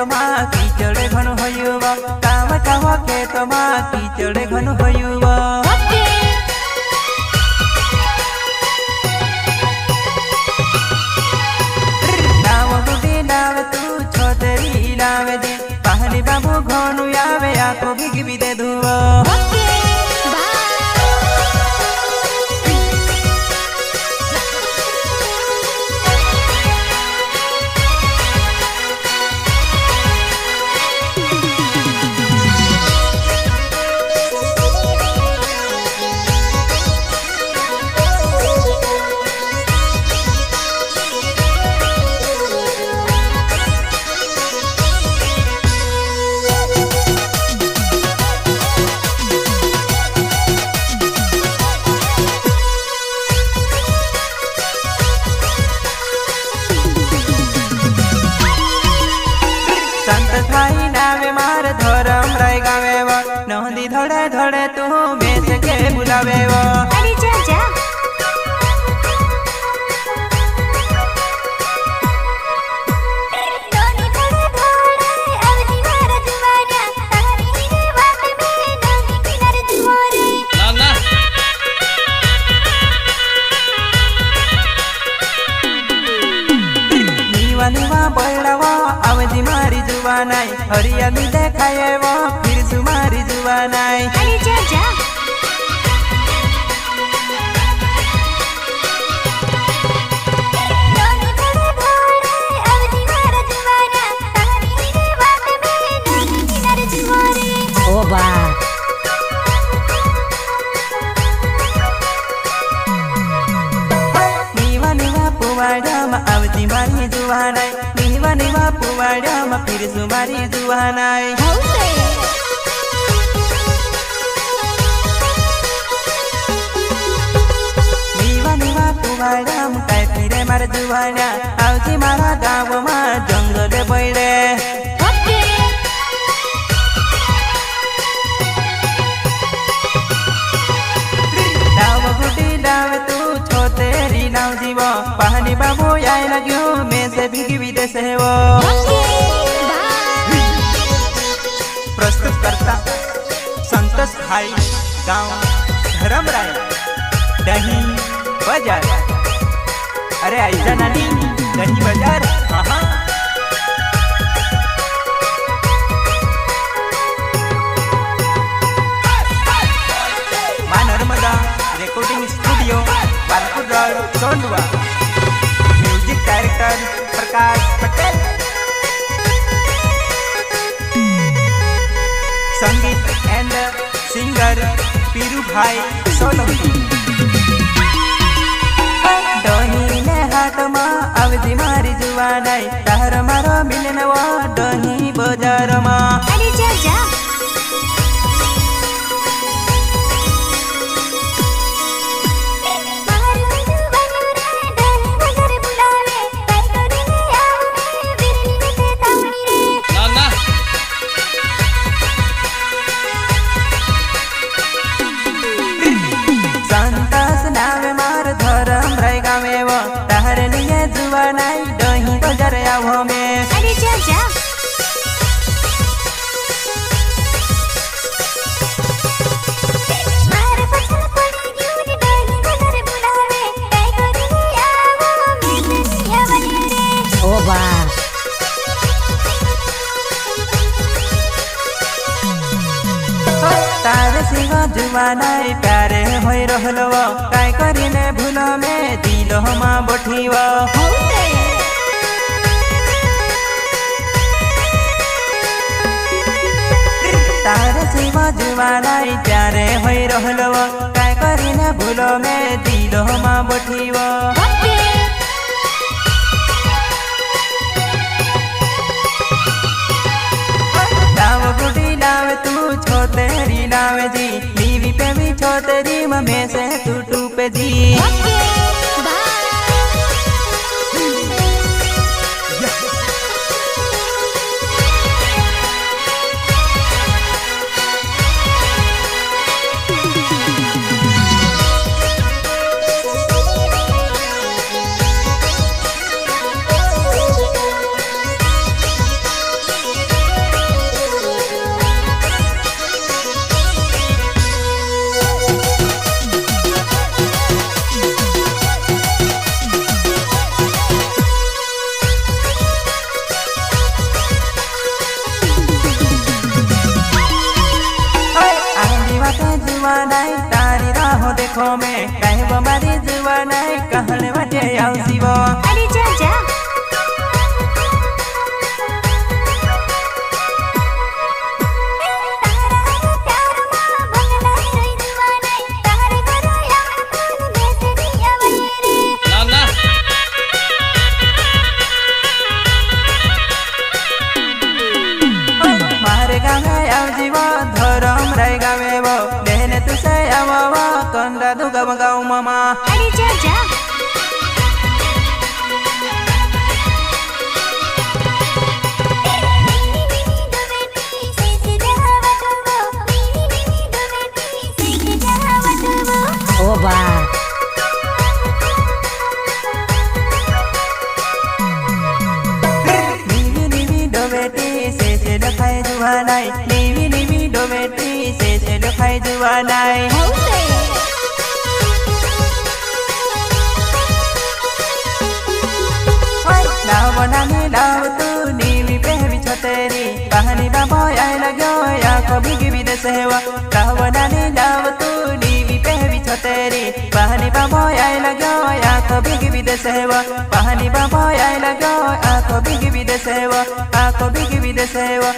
खेतमा कीचड़ घन होयुव काम काम खेतमा कीचड़ घन होयुव नाव बुटी नाव तू छोतरी नाव दे पानी बाबू घनु आवे आको भिगवी दे धुव धरम राय गावे नंदी धड़े धड़े तू बेच के बुलावे अरे जा जा अवधि मारी जुवानाई हरियाली देखाए वो फिर सुमारी जुवानाई अरे जा जा ओ बा नीवा नीवा पुवाड़ामा अवधि मारी जुवानाई नीवा नीवा पुवाड़ामा फिर सुमारी जुवानाई नीवा नीवा पुवाड़ामा काय फिरे मार जुवाना आवजी मारा गावमा जंगल बैडे नाव गुटी नाव तू छोतेरी नाव जीव पानी बाबू आए लग्यो में से भिगी विदेश है वो प्रस्तुत करता संतोष भाई गांव धर्म राय दही बाजार अरे ऐसा नानी दही बाजार हाँ Narmada recording studio Palpur road Sondwa music director Prakash Patel संगीत एंड सिंगर पीरू भाई सोलंकी डोहीने हाथ में अवधि मारी जुवानाई तार मारो मिलन वो डोही बाजार में अरे जा जा जुवानाई दही बाजार आवो में अरे जा जा मार पछल पड़ी ड्यूटी दही बाजार बुलावे काय करी आवो मिलनिया बने रे ओ बा तार सिंह जुवानाई प्यारे होई रहलो काय करिने भूल में दिल हमा बठीव तार सिंह जुवानाई प्यारे होई रहलो काय करिने भूल में दिल हमा बठीव नाव गुडी नाव तू छोतेरी नाव जी नीवी पे भी छोतेरी में से तू टूपे जी आँखों में कहीं वो मारी जुआ नहीं कहने वाटे आओ जीवो अरे जा जा कंदा दुगा बगाऊ मामा अरे जा जा ओ बा नीवी नीवी दो बेटी से दिखाई जुआ नहीं नीवी नीवी दो बेटी से दिखाई जुआ नहीं बनानी लाव तू नीवी पे भी छोटेरी कहानी बाबा आए लगे या कभी की भी देसेवा बनानी लाव तू नीवी पे भी छोटेरी कहानी बाबा आए लगे या कभी की भी देसेवा कहानी बाबा आए लगे या कभी की भी देसेवा कभी की भी देसेवा